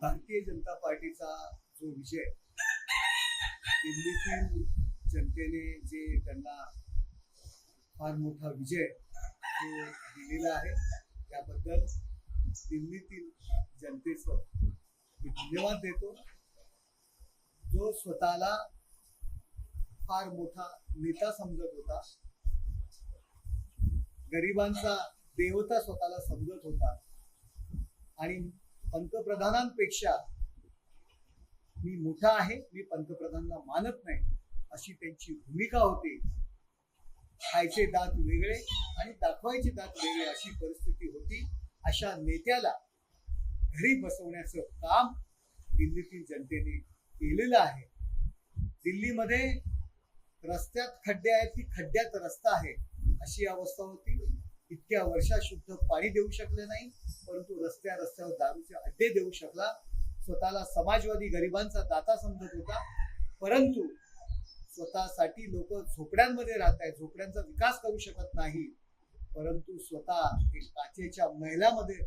भारतीय जनता पार्टीचा जो विजय दिल्लीतील जनतेने जे त्यांना फार मोठा विजय जो दिलेला आहे त्याबद्दल दिल्लीतील जनतेचं मी धन्यवाद देतो. जो स्वतःला फार मोठा नेता समजत होता, गरिबांचा देवता स्वतःला समजत होता आणि पंतप्रधानांपेक्षा मी मोठा आहे, मी पंतप्रधानांना मानत नाही अशी त्यांची भूमिका होती. खायचे दात वेगळे आणि दाखवायचे दात वेगळे अशी परिस्थिती होती. अशा नेत्याला घरी बसवण्याचं काम दिल्लीतील जनतेने केलेलं आहे. दिल्लीमध्ये रस्त्यात खड्डे आहेत की खड्ड्यात रस्ता आहे अशी अवस्था होती. इतक्या वर्षा शुद्ध पाणी देऊ शकले नाही, परंतु रस्त्यावर दारूचे अड्डे देऊ शकला. स्वतःला समाजवादी गरिबांचा दाता समजत होता, परंतु स्वतःसाठी लोक झोपड्यांमध्ये राहत आहेत, झोपड्यांचा विकास करू शकत नाही, परंतु स्वतः एक काचेच्या महिलामध्ये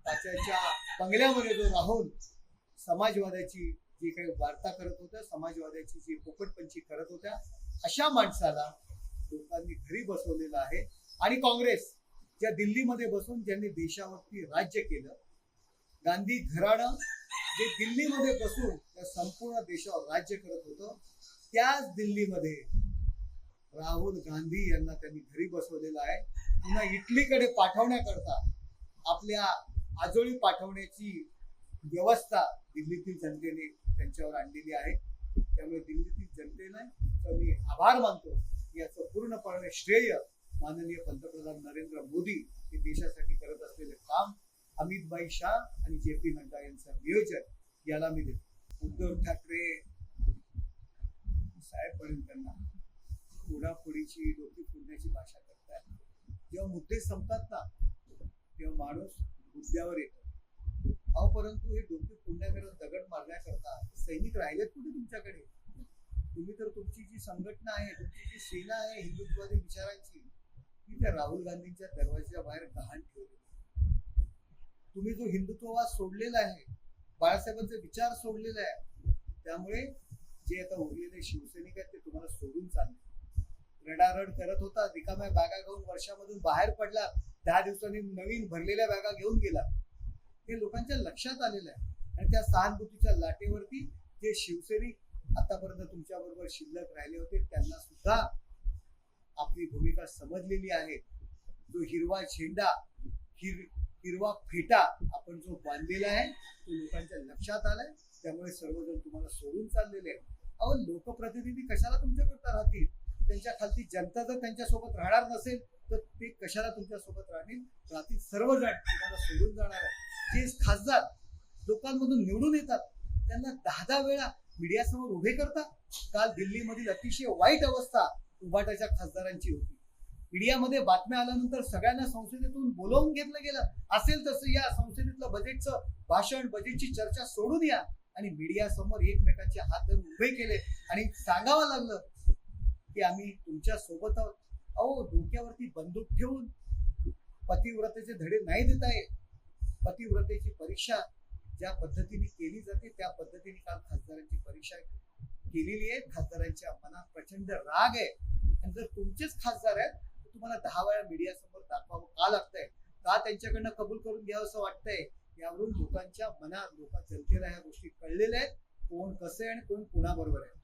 काचेच्या बंगल्यामध्ये जो राहून समाजवादाची जी काही वार्ता करत होत्या, समाजवादाची जी पोपटपंची करत होत्या, अशा माणसाला लोकांनी घरी बसवलेलं आहे. आणि काँग्रेस ज्या दिल्लीमध्ये बसून ज्यांनी देशावरती राज्य केलं, गांधी घराणं जे दिल्लीमध्ये बसून त्या संपूर्ण देशावर राज्य करत होतं, त्याच दिल्लीमध्ये राहुल गांधी यांना त्यांनी घरी बसवलेलं आहे. पुन्हा इटलीकडे पाठवण्याकरता आपल्या आजोळी पाठवण्याची व्यवस्था दिल्लीतील जनतेने त्यांच्यावर आणलेली आहे. त्यामुळे दिल्लीतील जनतेने मी आभार मानतो. याचं पूर्णपणे श्रेय माननीय पंतप्रधान नरेंद्र मोदी हे देशासाठी करत असलेले काम, अमित भाई शाह आणि JP नड्डा यांचं नियोजन याला मी देतो. उद्धव ठाकरे साहेबपर्यंत त्यांना पुढापुढीची डोकी फोडण्याची भाषा करतात. जेव्हा मुद्दे संपतात ना तेव्हा माणूस मुद्द्यावर येतो. परंतु हे डोके फोडण्याकरता, दगड मारण्याकरता सैनिक राहिलेत कुठे तुमच्याकडे? तुम्ही तर तुमची जी संघटना आहे, तुमची जी सेना आहे हिंदुत्ववादी विचारांची, ती त्या राहुल गांधींच्या दरवाजाच्या बाहेर गहाण ठेवली. तुम्ही जो हिंदुत्ववाद सोडलेला आहे, बाळासाहेबांचे विचार सोडलेले आहे, त्यामुळे जे आता उरलेले शिवसैनिक आहेत ते तुम्हाला सोडून चालले. रडारड करत होता, रिकाम्या बॅगा घेऊन वर्षामधून बाहेर पडला, 10 दिवसांनी नवीन भरलेल्या बॅगा घेऊन गेला. हे लोकांच्या लक्षात आलेलं आहे. आणि त्या सहानुभूतीच्या लाटेवरती जे शिवसैनिक आतापर्यंत तुमच्या बरोबर शिल्लक राहिले होते त्यांना सुद्धा आपली भूमिका समजलेली आहे. जो हिरवा झेंडा, हिरवा फेटा आपण जो बांधलेला आहे तो लोकांच्या लक्षात आलाय. त्यामुळे सर्वजण तुम्हाला सोडून चाललेले आहेत. लोकप्रतिनिधी कशाला तुमच्याकरता राहतील? त्यांच्या खालती जनता जर त्यांच्यासोबत राहणार नसेल तर ते कशाला तुमच्यासोबत राहतील? सर्वजण तुम्हाला सोडून जाणार आहे. जे खासदार लोकांमधून निवडून येतात त्यांना 10 वेळा मीडियासमोर उभे करतात. काल दिल्लीमधील अतिशय वाईट अवस्था उभाटाच्या खासदारांची होती. मीडियामध्ये बातम्या आल्यानंतर सगळ्यांना संसदेतून बोलावून घेतलं गेलं. असेल तसं या संसदेतलं बजेटचं भाषण, बजेटची चर्चा सोडून या आणि मीडिया समोर एकमेकांचे हात धरून उभे केले आणि सांगावं लागलं की आम्ही तुमच्या सोबत आहोत. डोक्यावरती बंदूक ठेवून पतिव्रतेचे धडे नाही देता येत. पतिव्रतेची परीक्षा ज्या पद्धतीने केली जाते त्या पद्धतीने काल खासदारांची परीक्षा केलेली आहे. खासदारांच्या मनात प्रचंड राग आहे आणि जर तुमचेच खासदार आहेत तर तुम्हाला 10 वेळा मीडिया समोर दाखवावं का लागतंय? का त्यांच्याकडनं कबूल करून घ्यावं असं वाटतंय? यावरून लोकांच्या मनात, जनतेला ह्या गोष्टी कळलेल्या आहेत. कोण कसं आहे आणि कोण कोणाबरोबर आहे.